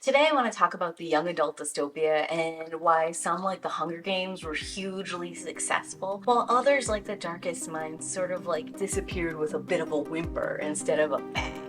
Today I want to talk about the young adult dystopia and why some like the Hunger Games were hugely successful, while others like The Darkest Minds sort of like disappeared with a bit of a whimper instead of a bang.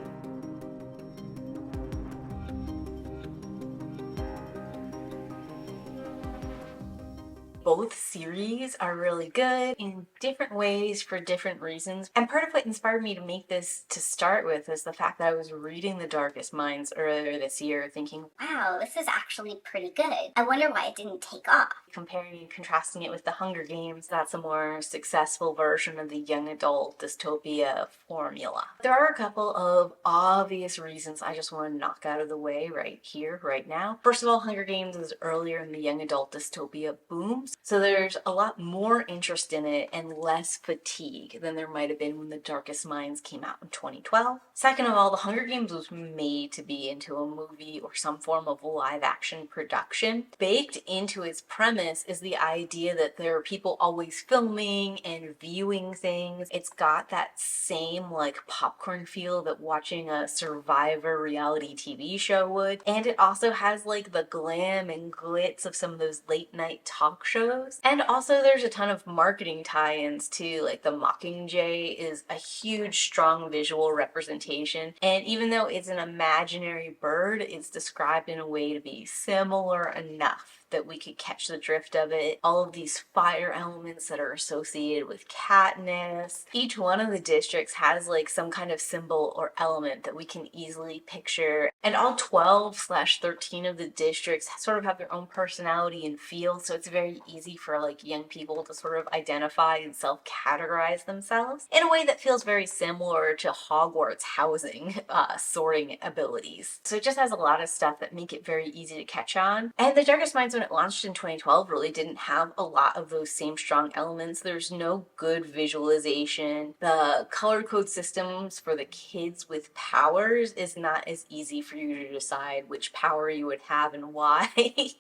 Both series are really good in different ways for different reasons. And part of what inspired me to make this to start with is the fact that I was reading The Darkest Minds earlier this year thinking, Wow, this is actually pretty good. I wonder why it didn't take off. comparing and contrasting it with the Hunger Games, that's a more successful version of the young adult dystopia formula. There are a couple of obvious reasons I just want to knock out of the way right here, right now. First of all, Hunger Games is earlier in the young adult dystopia booms, so there's a lot more interest in it and less fatigue than there might have been when The Darkest Minds came out in 2012. Second of all, The Hunger Games was made to be into a movie or some form of live action production. Baked into its premise is the idea that there are people always filming and viewing things. It's got that same like popcorn feel that watching a Survivor reality TV show would. And it also has like the glam and glitz of some of those late night talk shows. And also there's a ton of marketing tie-ins too, like the Mockingjay is a huge strong visual representation. And even though it's an imaginary bird, it's described in a way to be similar enough that we could catch the drift of it. All of these fire elements that are associated with Katniss. Each one of the districts has like some kind of symbol or element that we can easily picture. And all 12/13 of the districts sort of have their own personality and feel, so it's very easy for like young people to sort of identify and self-categorize themselves in a way that feels very similar to Hogwarts housing sorting abilities. So it just has a lot of stuff that make it very easy to catch on. And The Darkest Minds, when it launched in 2012, really didn't have a lot of those same strong elements. There's no good visualization. The color code systems for the kids with powers is not as easy for you to decide which power you would have and why.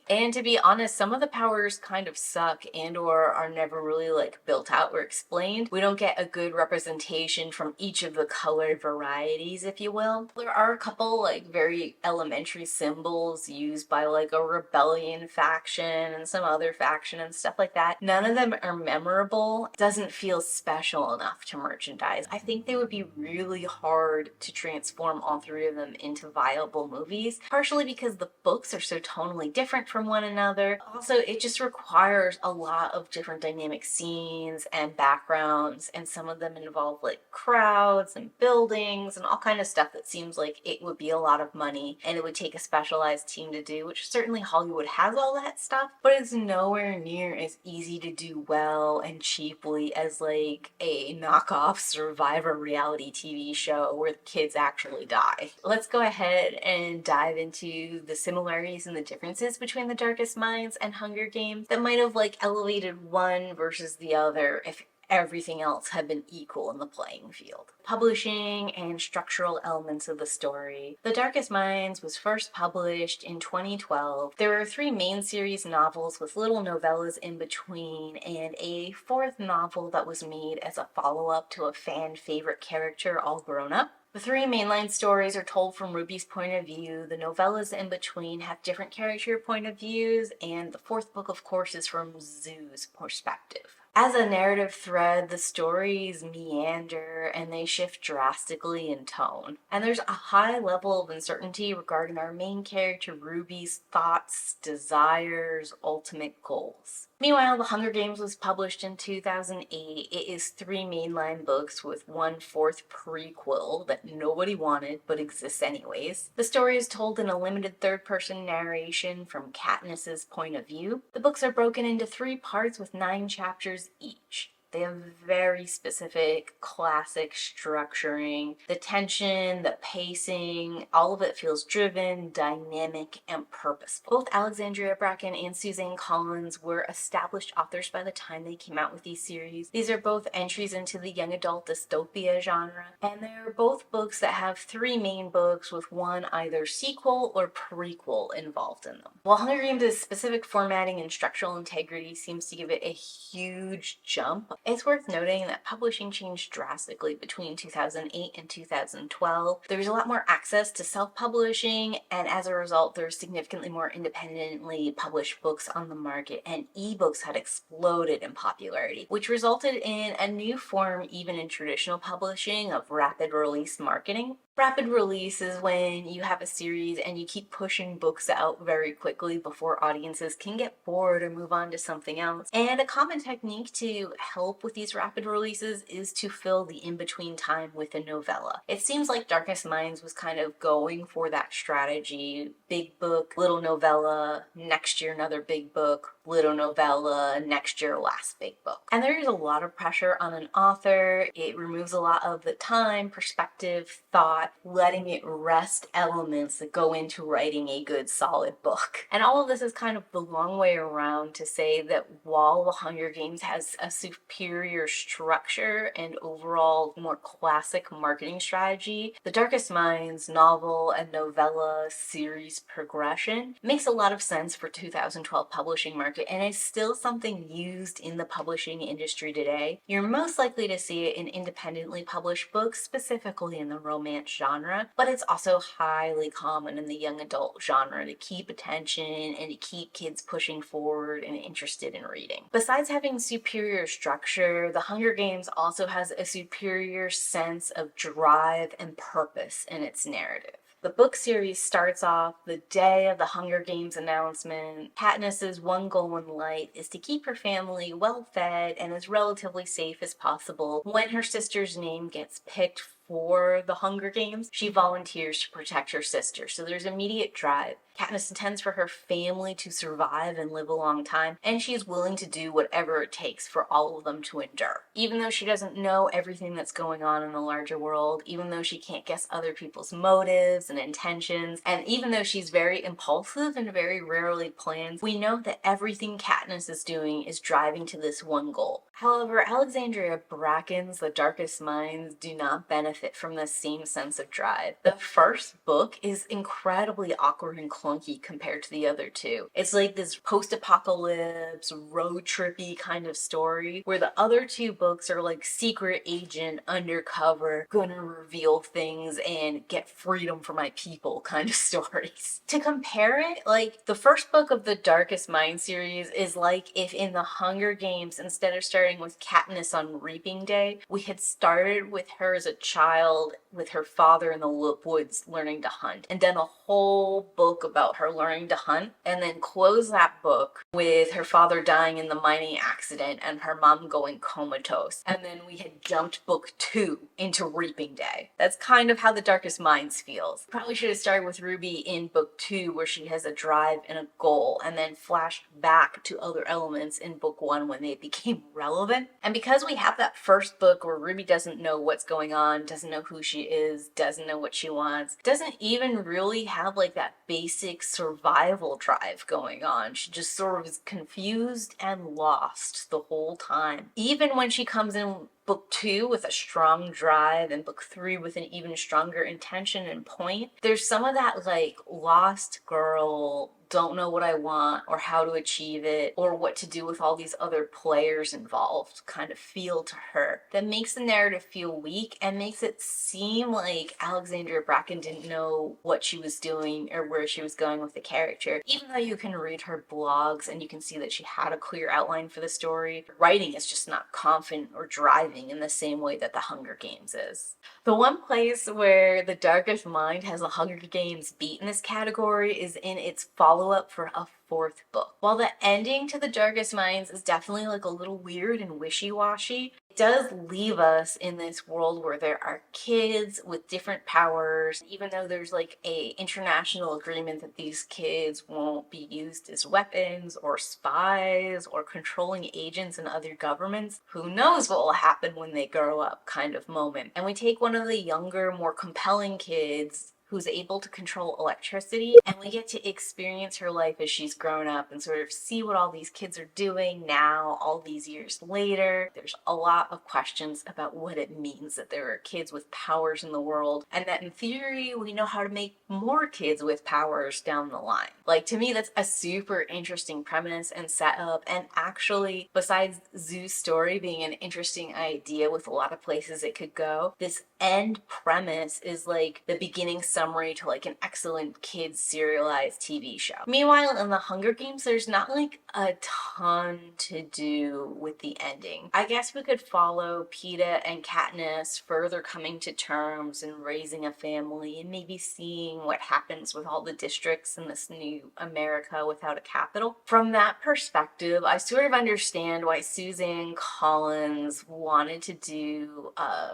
And to be honest, some of the powers kind of suck and or are never really like built out or explained. We don't get a good representation from each of the color varieties, if you will. There are a couple like very elementary symbols used by like a rebellion faction and some other faction and stuff like that. None of them are memorable. It doesn't feel special enough to merchandise. I think they would be really hard to transform all three of them into viable movies, partially because the books are so tonally different from one another. Also, it just requires a lot of different dynamic scenes and backgrounds, and some of them involve like crowds and buildings and all kind of stuff that seems like it would be a lot of money and it would take a specialized team to do, which certainly Hollywood has all that stuff, but it's nowhere near as easy to do well and cheaply as like a knockoff Survivor reality TV show where the kids actually die. Let's go ahead and dive into the similarities and the differences between The Darkest Minds and Hunger Games that might have like elevated one versus the other if everything else had been equal in the playing field. Publishing and structural elements of the story. The Darkest Minds was first published in 2012. There were 3 main series novels with little novellas in between and a 4th novel that was made as a follow-up to a fan favorite character all grown up. The 3 mainline stories are told from Ruby's point of view, the novellas in between have different character point of views, and the 4th book, of course, is from Zoo's perspective. As a narrative thread, the stories meander and they shift drastically in tone. And there's a high level of uncertainty regarding our main character Ruby's thoughts, desires, ultimate goals. Meanwhile, The Hunger Games was published in 2008. It is 3 mainline books with 1/4 prequel that nobody wanted but exists anyways. The story is told in a limited third-person narration from Katniss's point of view. The books are broken into 3 parts with 9 chapters each. They have very specific classic structuring. The tension, the pacing, all of it feels driven, dynamic, and purposeful. Both Alexandria Bracken and Suzanne Collins were established authors by the time they came out with these series. These are both entries into the young adult dystopia genre, and they're both books that have 3 main books with one either sequel or prequel involved in them. While Hunger Games' specific formatting and structural integrity seems to give it a huge jump, It's worth noting that publishing changed drastically between 2008 and 2012. There was a lot more access to self-publishing, and as a result, there were significantly more independently published books on the market, and ebooks had exploded in popularity, which resulted in a new form, even in traditional publishing, of rapid release marketing. Rapid release is when you have a series and you keep pushing books out very quickly before audiences can get bored or move on to something else. And a common technique to help with these rapid releases is to fill the in-between time with a novella. It seems like Darkest Minds was kind of going for that strategy. Big book, little novella, next year another big book, little novella, next year last big book. And there is a lot of pressure on an author. It removes a lot of the time, perspective, thought, letting it rest elements that go into writing a good solid book. And all of this is kind of the long way around to say that while The Hunger Games has a superior structure and overall more classic marketing strategy, The Darkest Minds novel and novella series progression makes a lot of sense for 2012 publishing market and is still something used in the publishing industry today. You're most likely to see it in independently published books, specifically in the romance genre, but it's also highly common in the young adult genre to keep attention and to keep kids pushing forward and interested in reading. Besides having superior structure, The Hunger Games also has a superior sense of drive and purpose in its narrative. The book series starts off the day of the Hunger Games announcement. Katniss's one goal in life is to keep her family well fed and as relatively safe as possible. When her sister's name gets picked for the Hunger Games, she volunteers to protect her sister. So there's immediate drive. Katniss intends for her family to survive and live a long time, and she's willing to do whatever it takes for all of them to endure. Even though she doesn't know everything that's going on in the larger world, even though she can't guess other people's motives and intentions, and even though she's very impulsive and very rarely plans, we know that everything Katniss is doing is driving to this one goal. However, Alexandria Bracken's The Darkest Minds do not benefit from the same sense of drive. The first book is incredibly awkward and clunky compared to the other two. It's like this post-apocalypse, road trippy kind of story, where the other two books are like secret agent, undercover, gonna reveal things and get freedom for my people kind of stories. To compare it, like the first book of the Darkest Mind series is like if in the Hunger Games, instead of starting with Katniss on Reaping Day, we had started with her as a child with her father in the woods learning to hunt, and done a whole book about her learning to hunt, and then close that book with her father dying in the mining accident and her mom going comatose. And then we had jumped book 2 into Reaping Day. That's kind of how The Darkest Minds feels. Probably should have started with Ruby in book 2 where she has a drive and a goal, and then flashed back to other elements in book 1 when they became relevant. And because we have that first book where Ruby doesn't know what's going on, doesn't know who she is, doesn't know what she wants, doesn't even really have like that basic survival drive going on. She just sort of is confused and lost the whole time. Even when she comes in book 2 with a strong drive and book 3 with an even stronger intention and point, there's some of that like lost girl, don't know what I want or how to achieve it or what to do with all these other players involved kind of feel to her that makes the narrative feel weak and makes it seem like Alexandria Bracken didn't know what she was doing or where she was going with the character. Even though you can read her blogs and you can see that she had a clear outline for the story, writing is just not confident or driving in the same way that The Hunger Games is. The one place where The Darkest Mind has The Hunger Games beat in this category is in its follow-up for a 4th book. While the ending to The Darkest Minds is definitely like a little weird and wishy-washy, it does leave us in this world where there are kids with different powers. Even though there's like a international agreement that these kids won't be used as weapons or spies or controlling agents in other governments, who knows what will happen when they grow up kind of moment. And we take one of the younger, more compelling kids who's able to control electricity, and we get to experience her life as she's grown up and sort of see what all these kids are doing now, all these years later. There's a lot of questions about what it means that there are kids with powers in the world, and that in theory we know how to make more kids with powers down the line. Like, to me, that's a super interesting premise and setup, and actually, besides Zoo's story being an interesting idea with a lot of places it could go, this end premise is like the beginning summary to like an excellent kids serialized TV show. Meanwhile, in the Hunger Games, there's not like a ton to do with the ending. I guess we could follow Peeta and Katniss further coming to terms and raising a family and maybe seeing what happens with all the districts in this new America without a capital. From that perspective, I sort of understand why Suzanne Collins wanted to do a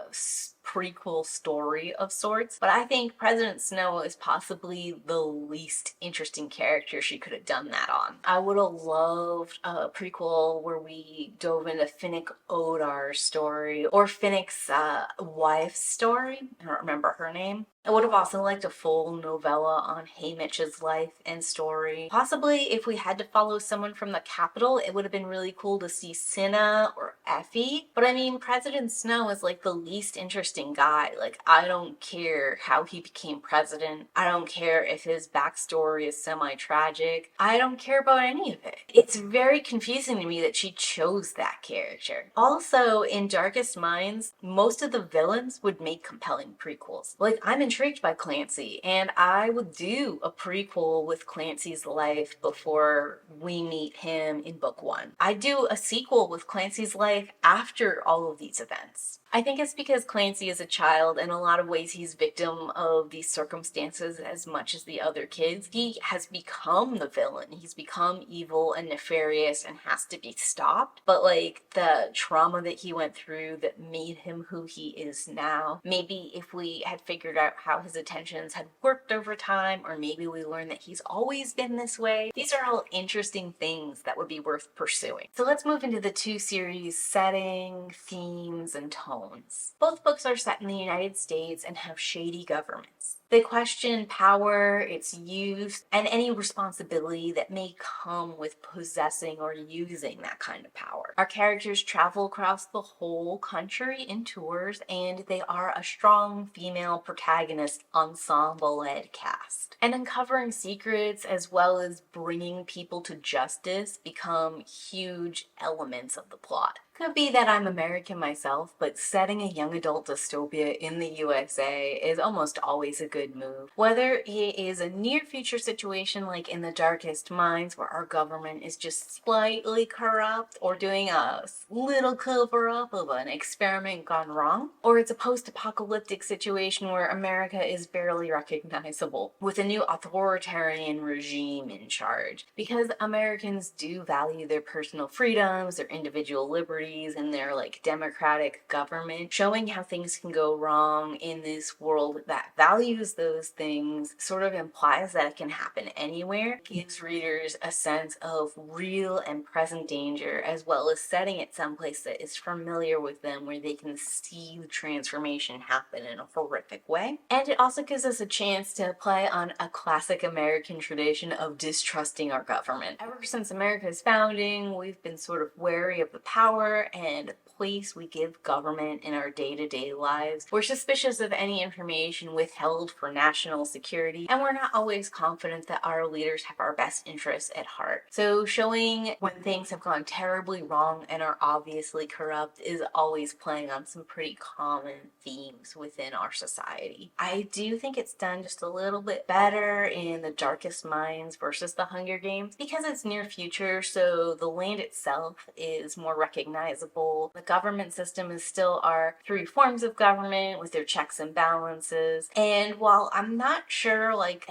prequel story of sorts, but I think President Snow is possibly the least interesting character she could have done that on. I would have loved a prequel where we dove into Finnick Odar's story, or Finnick's wife's story. I don't remember her name. I would have also liked a full novella on Haymitch's life and story. Possibly, if we had to follow someone from the capital, it would have been really cool to see Cinna or Effie. But I mean, President Snow is like the least interesting guy. Like, I don't care how he became president. I don't care if his backstory is semi-tragic. I don't care about any of it. It's very confusing to me that she chose that character. Also, in Darkest Minds, most of the villains would make compelling prequels. Like, I'm intrigued by Clancy, and I would do a prequel with Clancy's life before we meet him in book 1. I'd do a sequel with Clancy's life after all of these events. I think it's because Clancy is a child, and in a lot of ways he's victim of these circumstances as much as the other kids. He has become the villain. He's become evil and nefarious and has to be stopped. But like, the trauma that he went through that made him who he is now, maybe if we had figured out how his intentions had worked over time, or maybe we learned that he's always been this way, these are all interesting things that would be worth pursuing. So let's move into the two series setting, themes, and tone. Both books are set in the United States and have shady governments. They question power, its use, and any responsibility that may come with possessing or using that kind of power. Our characters travel across the whole country in tours, and they are a strong female protagonist ensemble-led cast. And uncovering secrets as well as bringing people to justice become huge elements of the plot. Could be that I'm American myself, but setting a young adult dystopia in the USA is almost always a good move. Whether it is a near future situation like in The Darkest Minds, where our government is just slightly corrupt or doing a little cover up of an experiment gone wrong, or it's a post-apocalyptic situation where America is barely recognizable with a new authoritarian regime in charge. Because Americans do value their personal freedoms, their individual liberties, and their like democratic government, showing how things can go wrong in this world that values those things sort of implies that it can happen anywhere, gives readers a sense of real and present danger, as well as setting it someplace that is familiar with them, where they can see the transformation happen in a horrific way. And it also gives us a chance to play on a classic American tradition of distrusting our government. Ever since America's founding, we've been sort of wary of the power and place we give government in our day-to-day lives. We're suspicious of any information withheld for national security, and we're not always confident that our leaders have our best interests at heart. So showing when things have gone terribly wrong and are obviously corrupt is always playing on some pretty common themes within our society. I do think it's done just a little bit better in The Darkest Minds versus The Hunger Games because it's near future, so the land itself is more recognizable. The government system is still our three forms of government with their checks and balances. And while I'm not sure like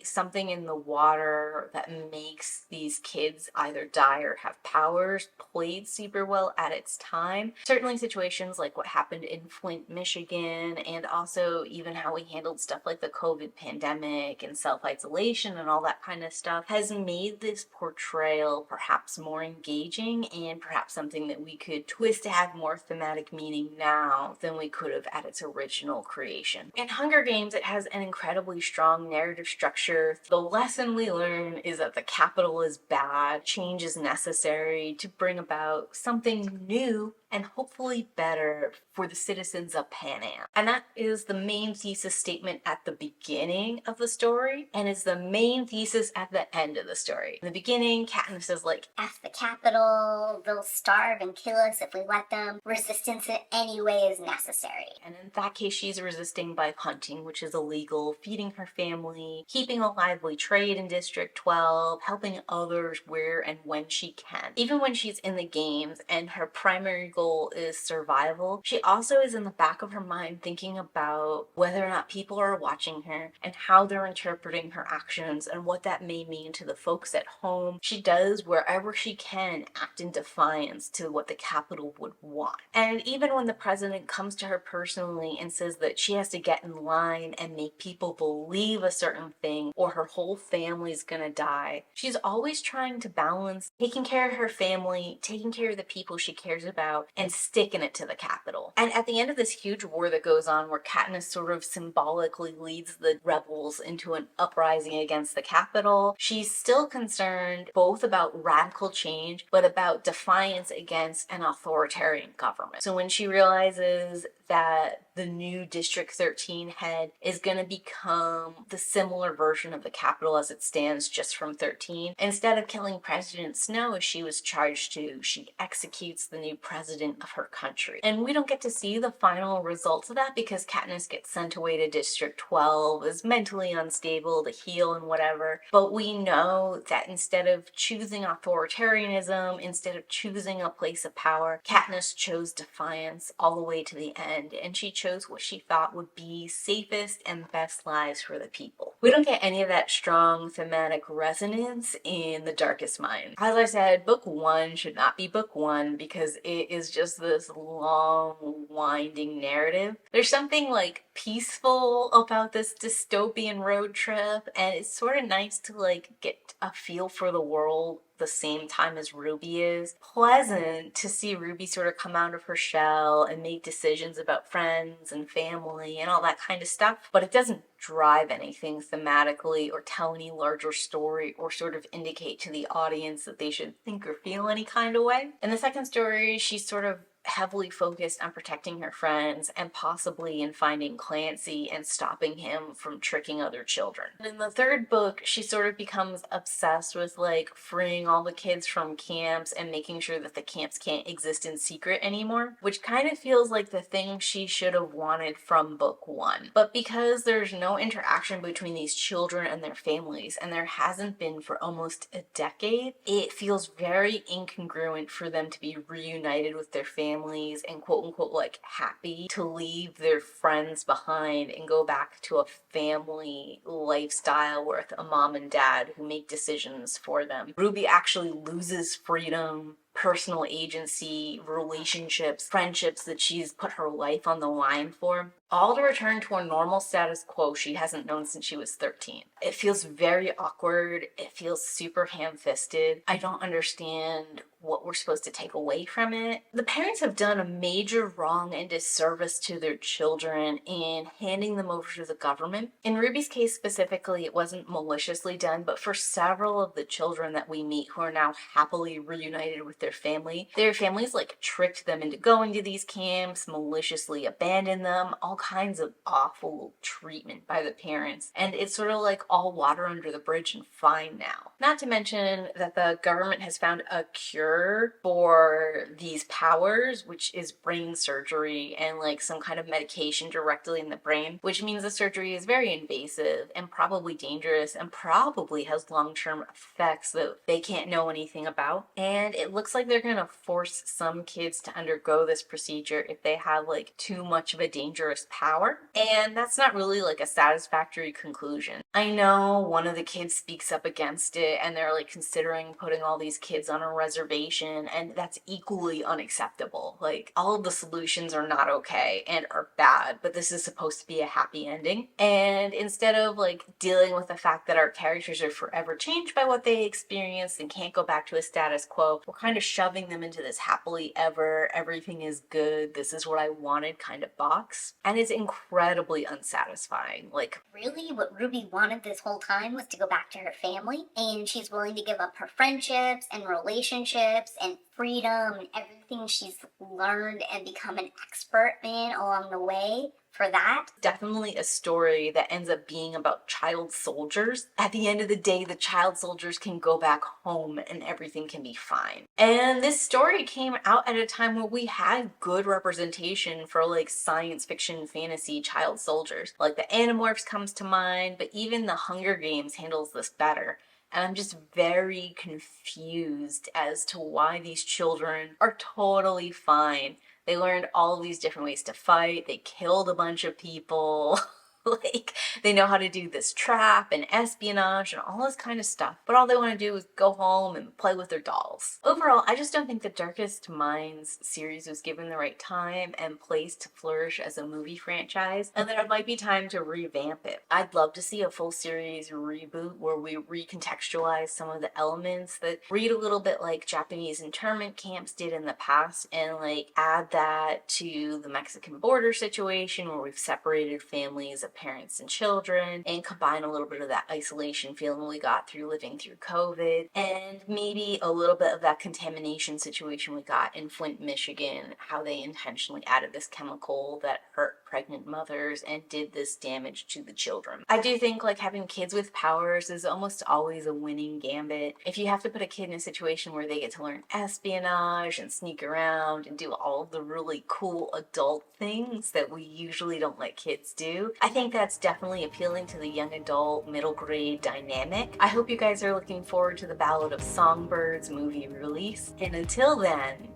something in the water that makes these kids either die or have powers played super well at its time, certainly situations like what happened in Flint, Michigan, and also even how we handled stuff like the COVID pandemic and self-isolation and all that kind of stuff has made this portrayal perhaps more engaging and perhaps something that we we could twist to have more thematic meaning now than we could have at its original creation. In Hunger Games, it has an incredibly strong narrative structure. The lesson we learn is that the Capitol is bad, change is necessary to bring about something new and hopefully better for the citizens of Pan Am. And that is the main thesis statement at the beginning of the story, and is the main thesis at the end of the story. In the beginning, Katniss is like, F the Capitol, they'll starve and kill us if we let them. Resistance in any way is necessary. and in that case, she's resisting by hunting, which is illegal, feeding her family, keeping a lively trade in District 12, helping others where and when she can. Even when she's in the games and her primary goal is survival, she also is in the back of her mind thinking about whether or not people are watching her and how they're interpreting her actions and what that may mean to the folks at home. She does, wherever she can, act in defiance to what the Capitol would want. And even when the president comes to her personally and says that she has to get in line and make people believe a certain thing or her whole family's gonna die, she's always trying to balance taking care of her family, taking care of the people she cares about, and sticking it to the Capitol. And at the end of this huge war that goes on where Katniss sort of symbolically leads the rebels into an uprising against the Capitol, she's still concerned both about radical change but about defiance against an authoritarian government. So when she realizes that the new District 13 head is going to become the similar version of the Capitol as it stands just from 13, instead of killing President Snow as she was charged to, she executes the new president of her country. And we don't get to see the final results of that because Katniss gets sent away to District 12, is mentally unstable to heal and whatever. But we know that instead of choosing authoritarianism, instead of choosing a place of power, Katniss chose defiance all the way to the end. And she chose what she thought would be safest and best lives for the people. We don't get any of that strong thematic resonance in The Darkest Mind. As I said, book one should not be book one because it is just this long, winding narrative. There's something like peaceful about this dystopian road trip, and it's sort of nice to like get a feel for the world the same time as Ruby is. Pleasant to see Ruby sort of come out of her shell and make decisions about friends and family and all that kind of stuff, but it doesn't drive anything thematically or tell any larger story or sort of indicate to the audience that they should think or feel any kind of way. In the second story, she's sort of heavily focused on protecting her friends and possibly in finding Clancy and stopping him from tricking other children. And in the third book, she sort of becomes obsessed with like freeing all the kids from camps and making sure that the camps can't exist in secret anymore, which kind of feels like the thing she should have wanted from book one. But because there's no interaction between these children and their families, and there hasn't been for almost a decade, it feels very incongruent for them to be reunited with their families and quote unquote like happy to leave their friends behind and go back to a family lifestyle with a mom and dad who make decisions for them. Ruby actually loses freedom, personal agency, relationships, friendships that she's put her life on the line for, all to return to a normal status quo she hasn't known since she was 13. It feels very awkward. It feels super ham-fisted. I don't understand what we're supposed to take away from it. The parents have done a major wrong and disservice to their children in handing them over to the government. In Ruby's case specifically, it wasn't maliciously done, but for several of the children that we meet who are now happily reunited with their families like tricked them into going to these camps, maliciously abandoned them, all kinds of awful treatment by the parents. And it's sort of like all water under the bridge and fine now. Not to mention that the government has found a cure for these powers, which is brain surgery and like some kind of medication directly in the brain, which means the surgery is very invasive and probably dangerous and probably has long-term effects that they can't know anything about. And it looks like they're gonna force some kids to undergo this procedure if they have like too much of a dangerous daughter's power. And that's not really like a satisfactory conclusion. I know one of the kids speaks up against it and they're like considering putting all these kids on a reservation, and that's equally unacceptable. Like, all of the solutions are not okay and are bad, but this is supposed to be a happy ending. And instead of like dealing with the fact that our characters are forever changed by what they experienced and can't go back to a status quo, we're kind of shoving them into this happily ever, everything is good, this is what I wanted kind of box. And it's incredibly unsatisfying. Like, Really, what Ruby wanted this whole time was to go back to her family, and she's willing to give up her friendships and relationships and freedom and everything she's learned and become an expert in along the way for that. definitely a story that ends up being about child soldiers. At the end of the day, the child soldiers can go back home and everything can be fine. And this story came out at a time where we had good representation for like science fiction, fantasy child soldiers. Like the Animorphs comes to mind, but even the Hunger Games handles this better. And I'm just very confused as to why these children are totally fine. They learned all these different ways to fight. They killed a bunch of people. Like, they know how to do this trap and espionage and all this kind of stuff. But all they want to do is go home and play with their dolls. Overall, I just don't think the Darkest Minds series was given the right time and place to flourish as a movie franchise, and that it might be time to revamp it. I'd love to see a full series reboot where we recontextualize some of the elements that read a little bit like Japanese internment camps did in the past, and like add that to the Mexican border situation where we've separated families of parents and children, and combine a little bit of that isolation feeling we got through living through COVID, and maybe a little bit of that contamination situation we got in Flint, Michigan, how they intentionally added this chemical that hurt pregnant mothers and did this damage to the children. I do think like having kids with powers is almost always a winning gambit. If you have to put a kid in a situation where they get to learn espionage and sneak around and do all of the really cool adult things that we usually don't let kids do, I think that's definitely appealing to the young adult, middle grade dynamic. I hope you guys are looking forward to the Ballad of Songbirds movie release. And until then,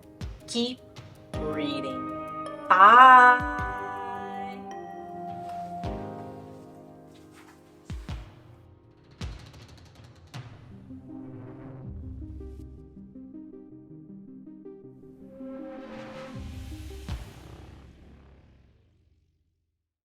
keep reading. Bye!